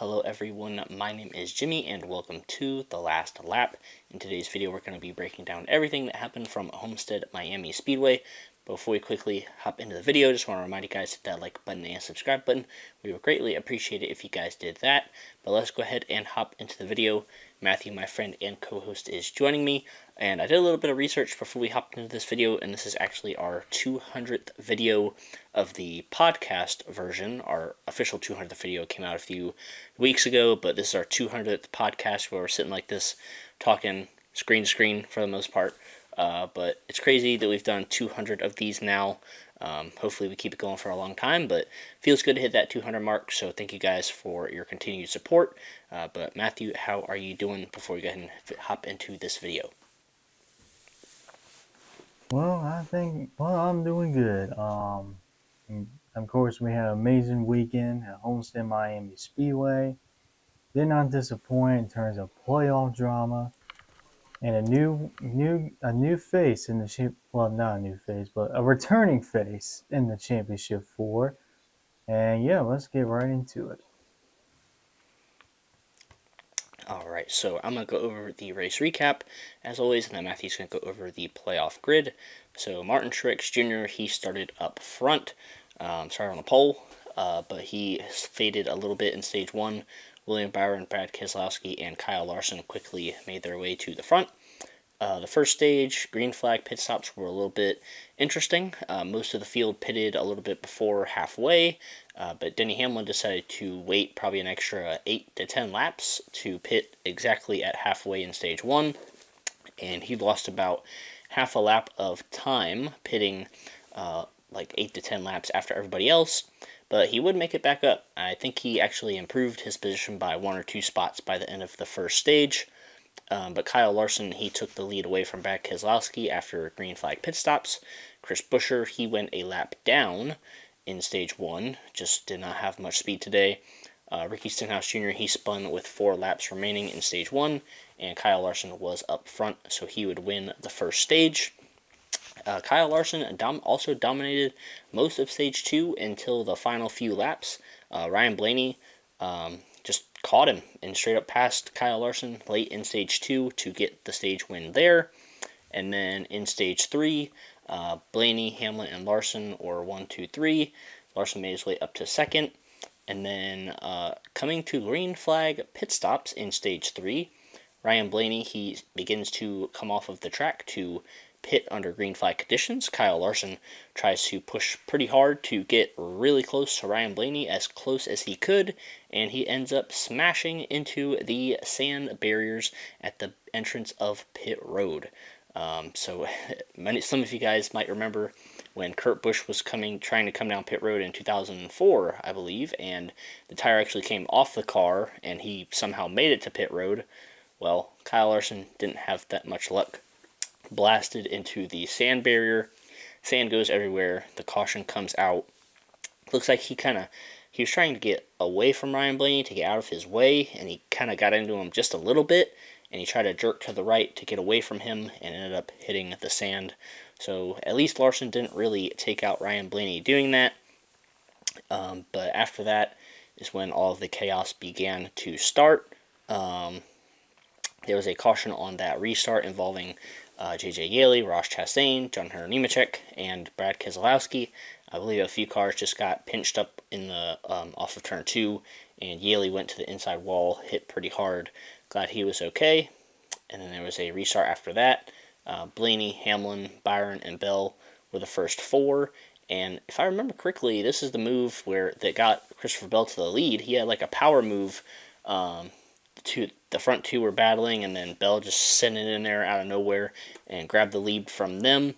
Hello everyone, my name is Jimmy and welcome to The Last Lap. In today's video we're going to be breaking down everything that happened from Homestead Miami Speedway. Before we quickly hop into the video, just want to remind you guys to hit that like button and subscribe button. We would greatly appreciate it if you guys did that. But let's go ahead and hop into the video. Matthew, my friend and co-host, is joining me. And I did a little bit of research before we hopped into this video, and this is actually our 200th video of the podcast version. Our official 200th video came out a few weeks ago, but this is our 200th podcast where we're sitting like this, talking screen to screen for the most part. But it's crazy that we've done 200 of these now. Hopefully we keep it going for a long time, but feels good to hit that 200 mark, so thank you guys for your continued support. But Matthew, how are you doing before we go ahead and hop into this video? Well, I'm doing good. Of course, we had an amazing weekend at Homestead Miami Speedway. Did not disappoint in terms of playoff drama and a new face in the champ. Well, not a new face, but a returning face in the championship four. And yeah, let's get right into it. Alright, so I'm going to go over the race recap, as always, and then Matthew's going to go over the playoff grid. So Martin Truex Jr., he started up front, started on the pole, but he faded a little bit in stage 1. William Byron, Brad Keselowski, and Kyle Larson quickly made their way to the front. The first stage, green flag pit stops were a little bit interesting. Most of the field pitted a little bit before halfway, but Denny Hamlin decided to wait probably an extra 8 to 10 laps to pit exactly at halfway in stage 1, and he lost about half a lap of time pitting like 8 to 10 laps after everybody else, but he would make it back up. I think he actually improved his position by 1 or 2 spots by the end of the first stage. But Kyle Larson, he took the lead away from Brad Keselowski after green flag pit stops. Chris Buescher, he went a lap down in stage 1, just did not have much speed today. Ricky Stenhouse Jr., he spun with 4 laps remaining in stage 1, and Kyle Larson was up front, so he would win the first stage. Kyle Larson also dominated most of stage 2 until the final few laps. Ryan Blaney just caught him and straight up passed Kyle Larson late in stage 2 to get the stage win there. And then in stage 3, Blaney, Hamlin, and Larson were 1, 2, 3. Larson made his way up to second. And then coming to green flag pit stops in stage 3, Ryan Blaney, he begins to come off of the track to pit under green flag conditions. Kyle Larson tries to push pretty hard to get really close to Ryan Blaney, as close as he could, and he ends up smashing into the sand barriers at the entrance of pit road. So some of you guys might remember when Kurt Busch was trying to come down pit road in 2004, I believe, and the tire actually came off the car and he somehow made it to pit road. Well, Kyle Larson didn't have that much luck. Blasted into the sand barrier. Sand goes everywhere. The caution comes out. Looks like he was trying to get away from Ryan Blaney to get out of his way, and he kind of got into him just a little bit, and he tried to jerk to the right to get away from him and ended up hitting the sand. So at least Larson didn't really take out Ryan Blaney doing that. But after that is when all of the chaos began to start. There was a caution on that restart involving J.J. Yeley, Ross Chastain, John Hunter Nemechek, and Brad Keselowski. I believe a few cars just got pinched up in the off of turn 2, and Yeley went to the inside wall, hit pretty hard. Glad he was okay. And then there was a restart after that. Blaney, Hamlin, Byron, and Bell were the first 4. And if I remember correctly, this is the move that got Christopher Bell to the lead. He had like a power move. The front 2 were battling, and then Bell just sent it in there out of nowhere and grabbed the lead from them.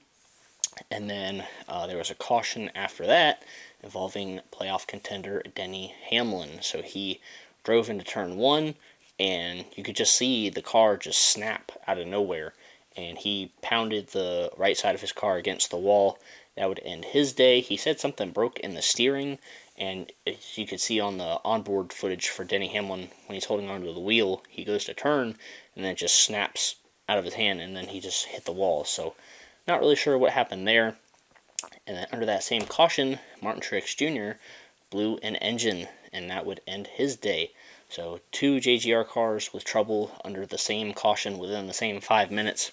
And then there was a caution after that involving playoff contender Denny Hamlin. So he drove into turn 1, and you could just see the car just snap out of nowhere. And he pounded the right side of his car against the wall. That would end his day. He said something broke in the steering, and as you could see on the onboard footage for Denny Hamlin, when he's holding onto the wheel, he goes to turn, and then it just snaps out of his hand, and then he just hit the wall. So not really sure what happened there. And then under that same caution, Martin Truex Jr. blew an engine and that would end his day. So 2 JGR cars with trouble under the same caution within the same 5 minutes.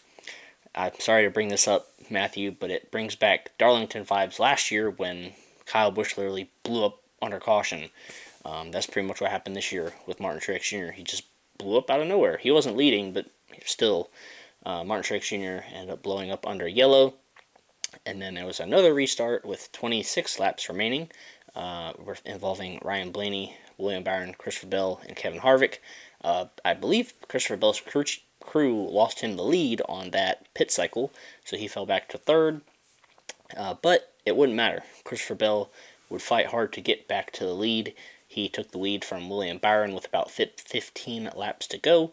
I'm sorry to bring this up, Matthew, but it brings back Darlington vibes last year when Kyle Busch literally blew up under caution. That's pretty much what happened this year with Martin Truex Jr. He just blew up out of nowhere. He wasn't leading, but still, Martin Truex Jr. ended up blowing up under yellow. And then there was another restart with 26 laps remaining, involving Ryan Blaney, William Byron, Christopher Bell, and Kevin Harvick. I believe Christopher Bell's crew lost him the lead on that pit cycle, so he fell back to third. But it wouldn't matter. Christopher Bell would fight hard to get back to the lead. He took the lead from William Byron with about 15 laps to go.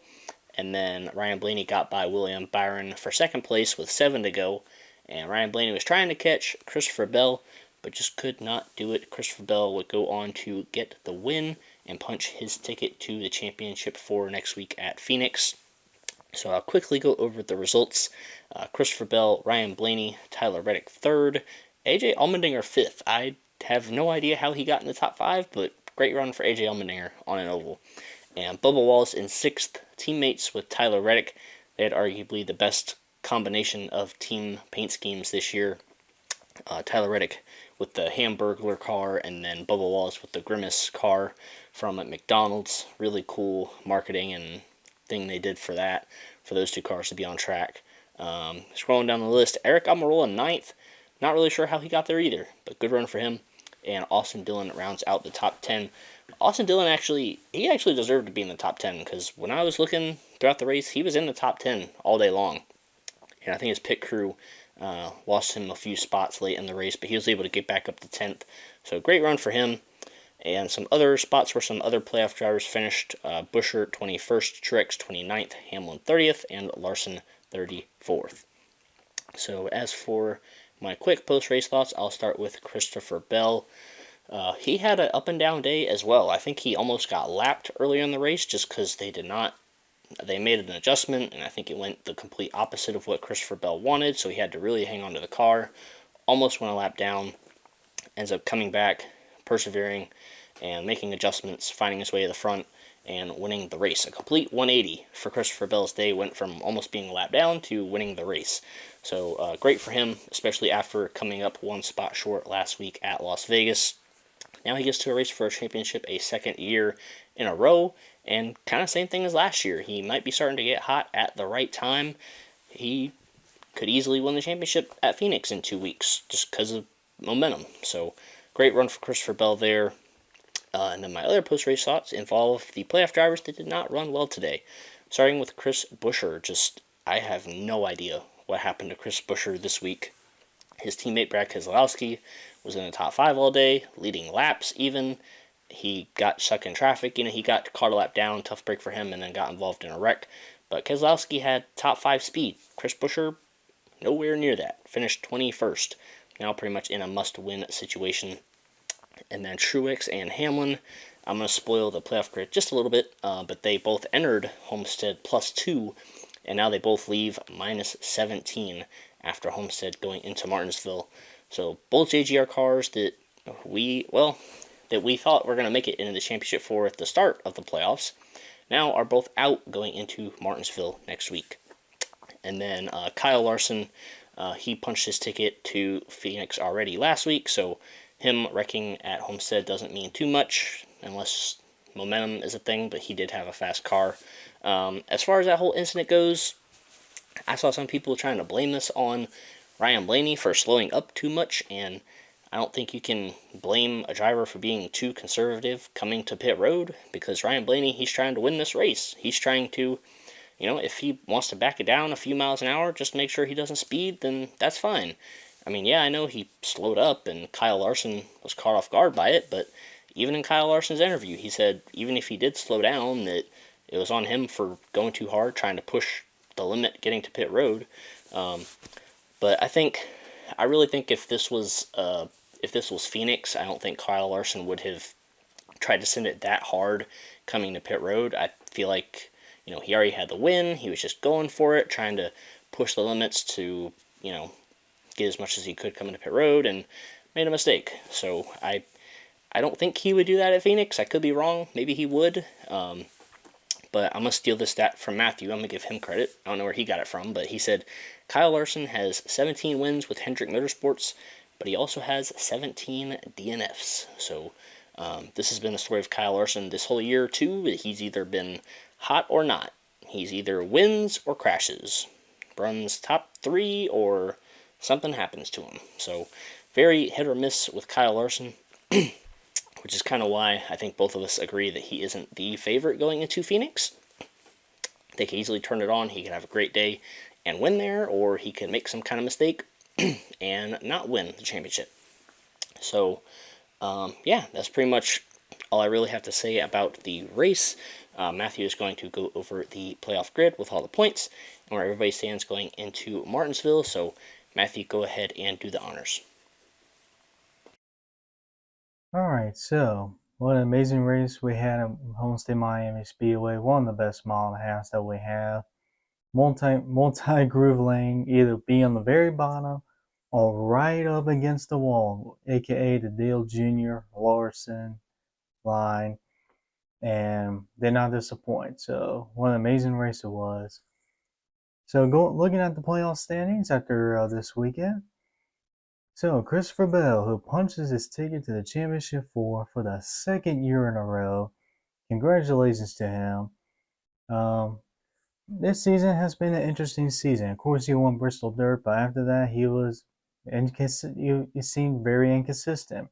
And then Ryan Blaney got by William Byron for second place with 7 to go. And Ryan Blaney was trying to catch Christopher Bell, but just could not do it. Christopher Bell would go on to get the win and punch his ticket to the championship for next week at Phoenix. So I'll quickly go over the results. Christopher Bell, Ryan Blaney, Tyler Reddick third, AJ Allmendinger fifth. I have no idea how he got in the top 5, but great run for AJ Allmendinger on an oval. And Bubba Wallace in sixth, teammates with Tyler Reddick. They had arguably the best combination of team paint schemes this year. Tyler Reddick with the Hamburglar car, and then Bubba Wallace with the Grimace car from McDonald's. Really cool marketing and thing they did for that, for those two cars to be on track. Scrolling down the list, Eric Almirola ninth. Not really sure how he got there either, but good run for him. And Austin Dillon rounds out the top 10. Austin Dillon actually deserved to be in the top 10, because when I was looking throughout the race, he was in the top 10 all day long. And I think his pit crew lost him a few spots late in the race, but he was able to get back up to 10th. So great run for him. And some other spots where some other playoff drivers finished. Buescher 21st, Truex 29th, Hamlin 30th, and Larson 34th. So as for my quick post-race thoughts, I'll start with Christopher Bell. He had an up and down day as well. I think he almost got lapped earlier in the race just because they made an adjustment, and I think it went the complete opposite of what Christopher Bell wanted, so he had to really hang on to the car. Almost went a lap down, ends up coming back, persevering, and making adjustments, finding his way to the front, and winning the race. A complete 180 for Christopher Bell's day, went from almost being a lap down to winning the race. So great for him, especially after coming up one spot short last week at Las Vegas. Now he gets to race for a championship a second year in a row, and kind of same thing as last year. He might be starting to get hot at the right time. He could easily win the championship at Phoenix in 2 weeks just because of momentum. So great run for Christopher Bell there. And then my other post-race thoughts involve the playoff drivers that did not run well today. Starting with Chris Buescher, I have no idea what happened to Chris Buescher this week. His teammate Brad Keselowski was in the top 5 all day, leading laps even. He got stuck in traffic. He got caught a lap down, tough break for him, and then got involved in a wreck. But Keselowski had top 5 speed. Chris Buescher, nowhere near that. Finished 21st. Now pretty much in a must-win situation. And then Truex and Hamlin, I'm going to spoil the playoff grid just a little bit, but they both entered Homestead +2, and now they both leave -17 after Homestead going into Martinsville. So both JGR cars that we thought were going to make it into the championship for at the start of the playoffs, now are both out going into Martinsville next week. And then Kyle Larson, he punched his ticket to Phoenix already last week, so him wrecking at Homestead doesn't mean too much unless momentum is a thing, but he did have a fast car. As far as that whole incident goes, I saw some people trying to blame this on Ryan Blaney for slowing up too much, and I don't think you can blame a driver for being too conservative coming to pit road, because Ryan Blaney, he's trying to win this race. He's trying to, if he wants to back it down a few miles an hour, just make sure he doesn't speed, then that's fine. I mean, yeah, I know he slowed up and Kyle Larson was caught off guard by it, but even in Kyle Larson's interview, he said even if he did slow down, that it was on him for going too hard, trying to push the limit getting to pit road. But I really think if this was Phoenix, I don't think Kyle Larson would have tried to send it that hard coming to pit road. I feel like, he already had the win. He was just going for it, trying to push the limits to, get as much as he could coming to pit road, and made a mistake. So I I don't think he would do that at Phoenix. I could be wrong. Maybe he would. But I'm going to steal this stat from Matthew. I'm going to give him credit. I don't know where he got it from, but he said Kyle Larson has 17 wins with Hendrick Motorsports, but he also has 17 DNFs. So this has been the story of Kyle Larson this whole year, too. He's either been hot or not. He's either wins or crashes, runs top three, or something happens to him. So very hit or miss with Kyle Larson, which is kind of why I think both of us agree that he isn't the favorite going into Phoenix. They can easily turn it on. He can have a great day and win there, or he can make some kind of mistake and not win the championship. So, yeah, that's pretty much all I really have to say about the race. Matthew is going to go over the playoff grid with all the points and where everybody stands going into Martinsville. So, Matthew, go ahead and do the honors. All right, so what an amazing race we had at Homestead Miami Speedway. One of the best mile and a half that we have. Multi groove lane, either be on the very bottom or right up against the wall, aka the Dale Jr. Larson line, and did not disappoint. So what an amazing race it was. So looking at the playoff standings after this weekend. So Christopher Bell, who punches his ticket to the championship for the second year in a row, congratulations to him. This season has been an interesting season. Of course, he won Bristol Dirt, but after that, he seemed very inconsistent.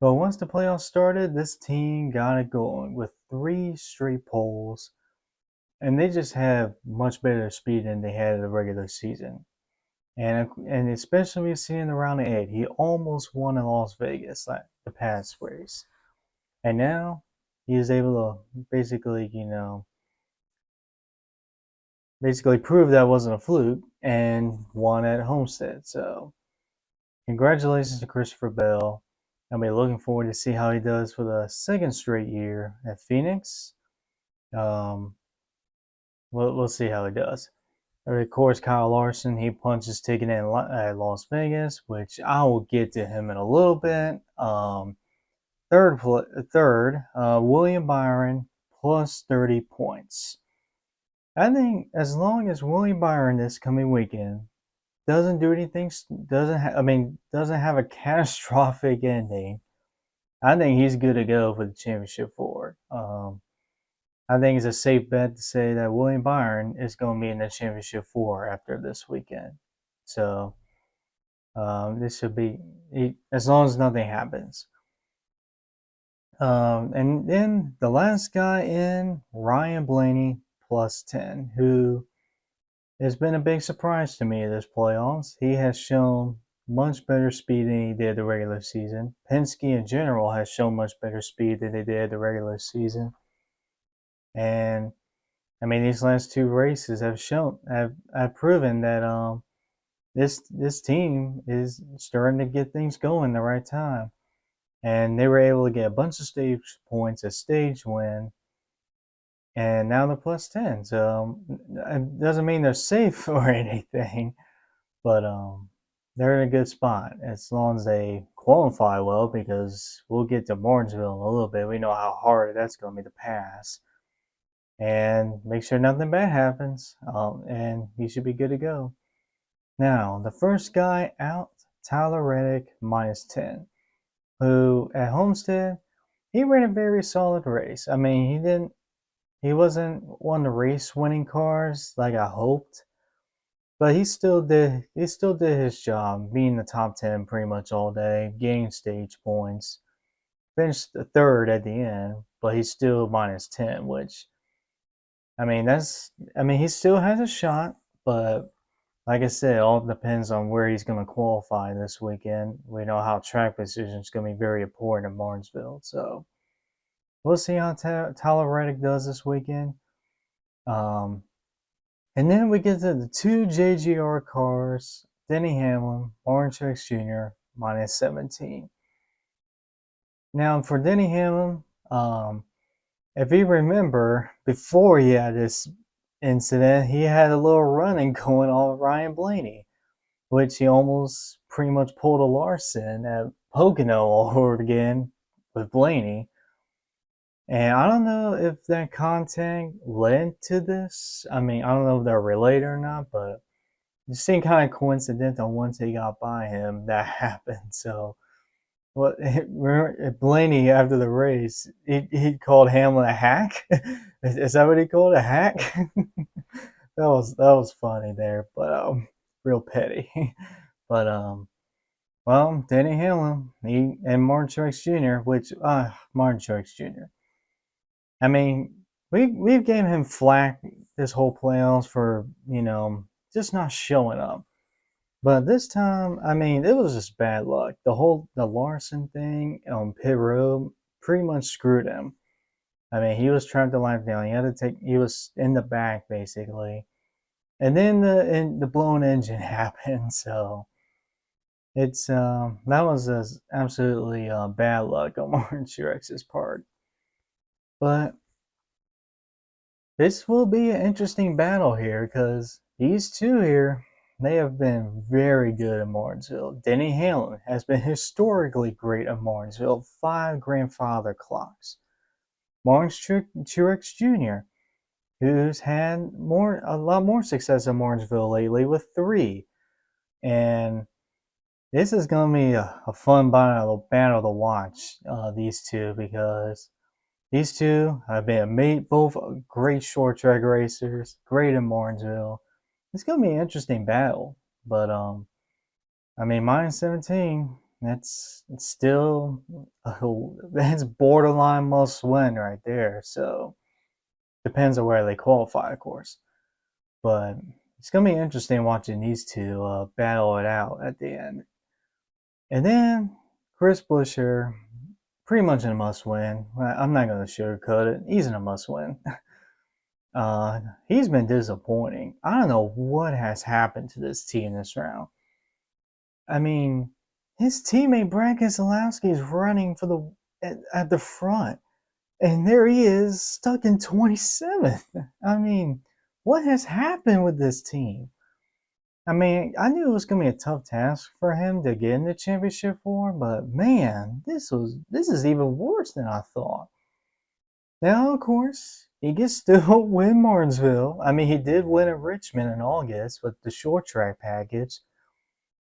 But once the playoffs started, this team got it going with 3 straight poles, and they just have much better speed than they had in the regular season. And especially seeing around the 8, he almost won in Las Vegas like the past race, and now he is able to basically prove that wasn't a fluke and won at Homestead. So congratulations to Christopher Bell. I'll be looking forward to see how he does for the second straight year at Phoenix. Um, we'll see how he does. Of course, Kyle Larson, he punches ticket in at Las Vegas, which I will get to him in a little bit. Third, William Byron plus 30 points. I think as long as William Byron this coming weekend doesn't do anything, doesn't have a catastrophic ending, I think he's good to go for the championship forward. I think it's a safe bet to say that William Byron is going to be in the championship four after this weekend. So this should be as long as nothing happens. And then the last guy in, Ryan Blaney plus 10, who has been a big surprise to me this playoffs. He has shown much better speed than he did the regular season. Penske in general has shown much better speed than they did the regular season. And I mean, these last 2 races have proven that this team is starting to get things going the right time, and they were able to get a bunch of stage points, a stage win, and now they're plus 10. So it doesn't mean they're safe or anything, but they're in a good spot as long as they qualify well. Because we'll get to Martinsville in a little bit. We know how hard that's going to be to pass. And make sure nothing bad happens, and he should be good to go. Now, the first guy out, Tyler Reddick, minus 10, who at Homestead, he ran a very solid race. I mean, he wasn't one of the race winning cars like I hoped, but he still did his job, being the top 10 pretty much all day, getting stage points. Finished the third at the end, but he's still minus 10, which he still has a shot, but like I said, it all depends on where he's going to qualify this weekend. We know how track position is going to be very important in Martinsville, so we'll see how Tyler Reddick does this weekend. Um, and then we get to the 2 JGR cars: Denny Hamlin, Martin Truex Jr. minus 17. Now for Denny Hamlin, if you remember, before he had this incident, he had a little running going on with Ryan Blaney, which he almost pretty much pulled a Larson at Pocono all over again, with Blaney. And I don't know if that contact led to this. I mean, I don't know if they're related or not, but it seemed kind of coincidental once he got by him that happened. So, what Blaney after the race, he called Hamlin a hack. Is that what he called a hack? That was funny there, but real petty. But well, Denny Hamlin, he and Martin Truex Jr., which Martin Truex Jr. I mean, we've given him flack this whole playoffs for just not showing up. But this time, I mean, it was just bad luck. The Larson thing on pit road pretty much screwed him. I mean, he was trying to lap down. He was in the back basically, and then the blown engine happened. So that was just absolutely bad luck on Martin Truex's part. But this will be an interesting battle here because these two here, they have been very good at Martinsville. Denny Hamlin has been historically great at Martinsville, 5 grandfather clocks. Martin Truex Jr., who's had a lot more success at Martinsville lately with 3. And this is going to be a fun battle to watch, these two, because these two have been both great short track racers, great in Martinsville. It's gonna be an interesting battle, but I mean, -17. It's still that's borderline must win right there. So depends on where they qualify, of course. But it's gonna be interesting watching these two battle it out at the end. And then Chris Buescher, pretty much a must win. I'm not gonna sugarcoat it. He's in a must win. He's been disappointing. I don't know what has happened to this team this round. I mean, his teammate Brad Keselowski is running for at the front, and there he is stuck in 27th. I mean, what has happened with this team? I mean, I knew it was gonna be a tough task for him to get in the championship for, but man, this is even worse than I thought. Now, of course, he can still win Martinsville. I mean, he did win at Richmond in August with the short track package.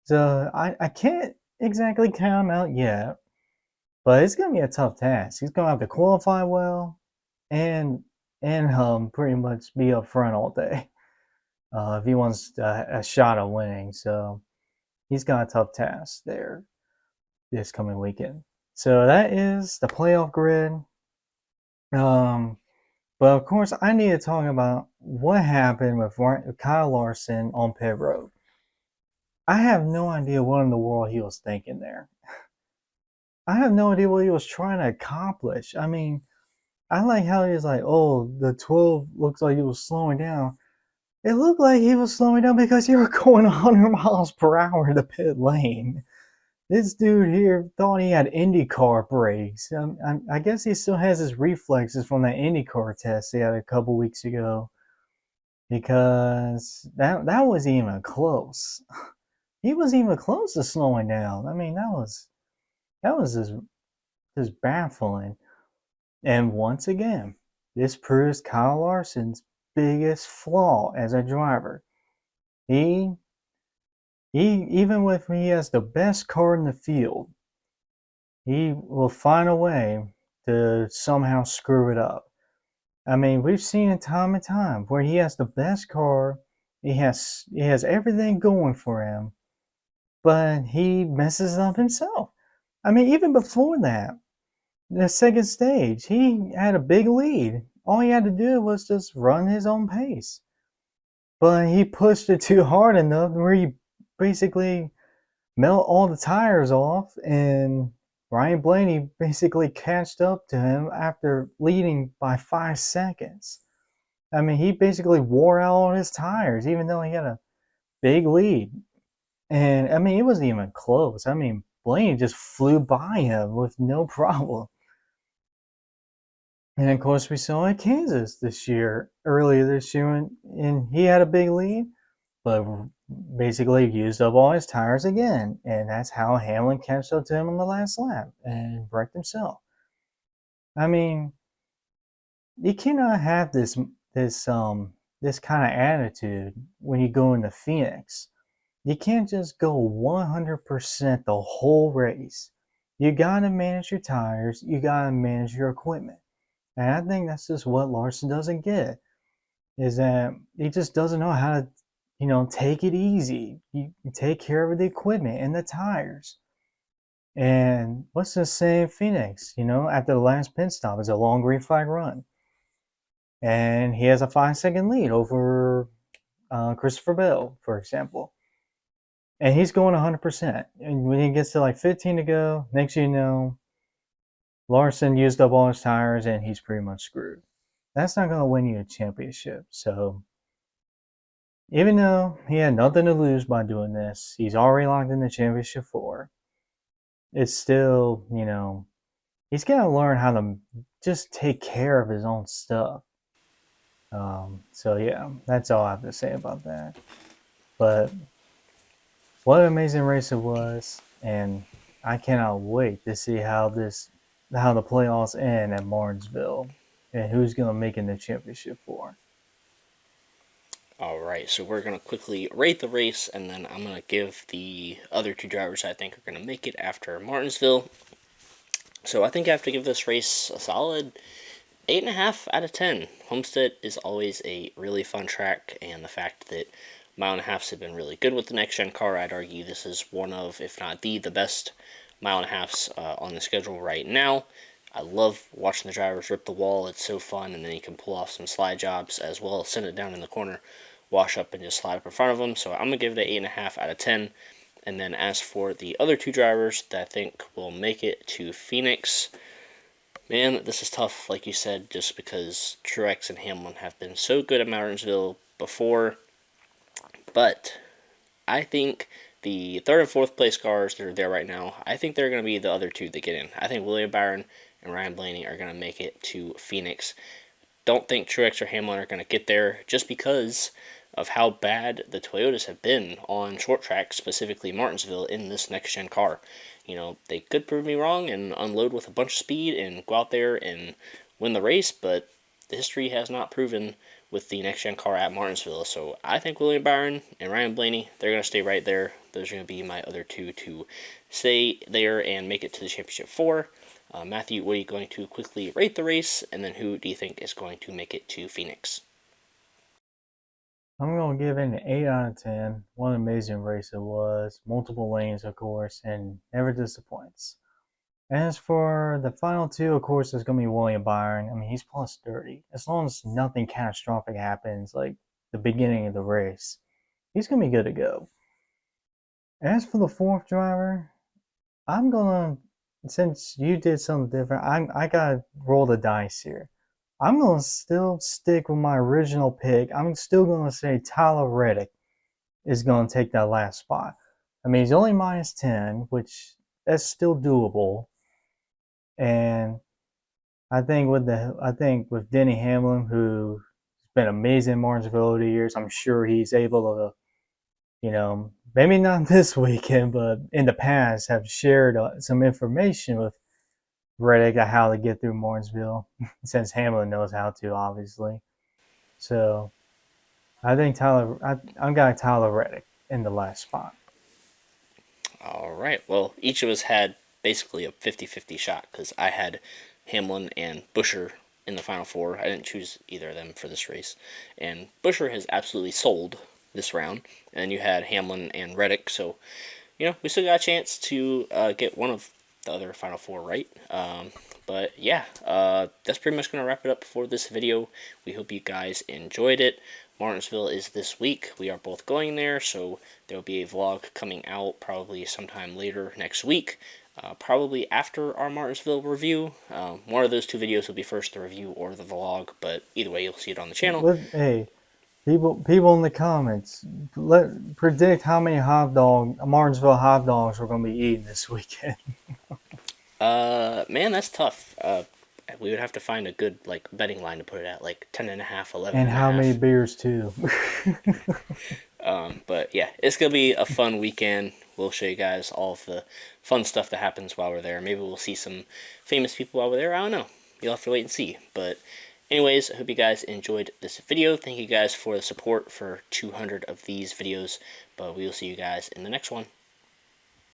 So I can't exactly count him out yet, but it's gonna be a tough task. He's gonna have to qualify well and pretty much be up front all day if he wants a shot at winning. So he's got a tough task there this coming weekend. So that is the playoff grid. Um, But of course, I need to talk about what happened with Kyle Larson on pit road. I have no idea what in the world he was thinking there. I have no idea what he was trying to accomplish. I mean, I like how he was like, oh, the 12 looks like he was slowing down. It looked like he was slowing down because you were going 100 miles per hour in the pit lane. This dude here thought he had IndyCar brakes. I guess he still has his reflexes from that IndyCar test he had a couple weeks ago, because that was even close. He was even close to slowing down. I mean, that was just baffling. And once again, this proves Kyle Larson's biggest flaw as a driver. He even with he has the best car in the field, he will find a way to somehow screw it up. I mean, we've seen it time and time where he has the best car, he has everything going for him, but he messes up himself. I mean, even before that, the second stage, he had a big lead. All he had to do was just run his own pace. But he pushed it too hard enough where he basically melt all the tires off, and Ryan Blaney basically catched up to him after leading by 5 seconds. I mean, he basically wore out all his tires, even though he had a big lead. And I mean, it wasn't even close. I mean, Blaney just flew by him with no problem. And of course, we saw at Kansas earlier this year, and he had a big lead, but basically used up all his tires again. And that's how Hamlin catched up to him on the last lap and wrecked himself. I mean, you cannot have this this kind of attitude when you go into Phoenix. You can't just go 100% the whole race. You gotta manage your tires. You gotta manage your equipment. And I think that's just what Larson doesn't get. Is that he just doesn't know how to, take it easy. You take care of the equipment and the tires. And let's just say Phoenix, after the last pit stop is a long green flag run. And he has a 5 second lead over Christopher Bell, for example. And he's going 100%. And when he gets to like 15 to go, next you know, Larson used up all his tires and he's pretty much screwed. That's not going to win you a championship. So even though he had nothing to lose by doing this, he's already locked in the championship four. It's still, he's got to learn how to just take care of his own stuff. So yeah, that's all I have to say about that. But what an amazing race it was, and I cannot wait to see how the playoffs end at Martinsville, and who's gonna make it in the championship for. All right, so we're gonna quickly rate the race, and then I'm gonna give the other two drivers I think are gonna make it after Martinsville. So I think I have to give this race a solid 8.5 out of 10. Homestead is always a really fun track, and the fact that mile and a halfs have been really good with the next gen car, I'd argue this is one of, if not the best mile and a halfs on the schedule right now. I love watching the drivers rip the wall. It's so fun, and then you can pull off some slide jobs as well as send it down in the corner, wash up, and just slide up in front of them. So I'm gonna give it an 8.5 out of 10. And then as for the other two drivers that I think will make it to Phoenix, man, this is tough, like you said, just because Truex and Hamlin have been so good at Martinsville before. But I think the third and fourth place cars that are there right now, I think they're going to be the other two that get in. I think William Byron and Ryan Blaney are going to make it to Phoenix. Don't think Truex or Hamlin are going to get there just because of how bad the Toyotas have been on short tracks, specifically Martinsville, in this next gen car. They could prove me wrong and unload with a bunch of speed and go out there and win the race, but the history has not proven with the next gen car at Martinsville. So I think William Byron and Ryan Blaney, they're going to stay right there. Those are going to be my other two to stay there and make it to the championship four. Matthew, what are you going to quickly rate the race, and then who do you think is going to make it to Phoenix? I'm gonna give it an 8 out of 10. What an amazing race it was. Multiple lanes, of course, and never disappoints. As for the final two, of course, there's gonna be William Byron. I mean, he's plus 30. As long as nothing catastrophic happens, like the beginning of the race, he's gonna be good to go. As for the fourth driver, I'm gonna, since you did something different, I gotta roll the dice here. I'm gonna still stick with my original pick. I'm still gonna say Tyler Reddick is gonna take that last spot. I mean, he's only minus 10, which that's still doable. And I think with Denny Hamlin, who's been amazing in Martinsville over the years, I'm sure he's able to, maybe not this weekend, but in the past, have shared some information with Reddick on how to get through Martinsville, since Hamlin knows how to, obviously. So I think I'm got Tyler Reddick in the last spot. All right. Well, each of us had basically a 50-50 shot because I had Hamlin and Busher in the final four. I didn't choose either of them for this race. And Busher has absolutely sold this round. And you had Hamlin and Reddick. So, we still got a chance to get one of the other final four right. But yeah, that's pretty much going to wrap it up for this video. We hope you guys enjoyed it. Martinsville is this week. We are both going there, so there will be a vlog coming out probably sometime later next week. Probably after our Martinsville review. One of those two videos will be first, the review or the vlog, but either way, you'll see it on the channel. Hey, people in the comments, predict how many Martinsville hot dogs we're gonna be eating this weekend. Man, that's tough. We would have to find a good betting line to put it at, like 10 and a half, 11 And and a how many half. beers too. But yeah, it's gonna be a fun weekend. We'll show you guys all of the fun stuff that happens while we're there. Maybe we'll see some famous people while we're there. I don't know. you'll have to wait and see. But anyways, I hope you guys enjoyed this video. Thank you guys for the support for 200 of these videos, but we will see you guys in the next one.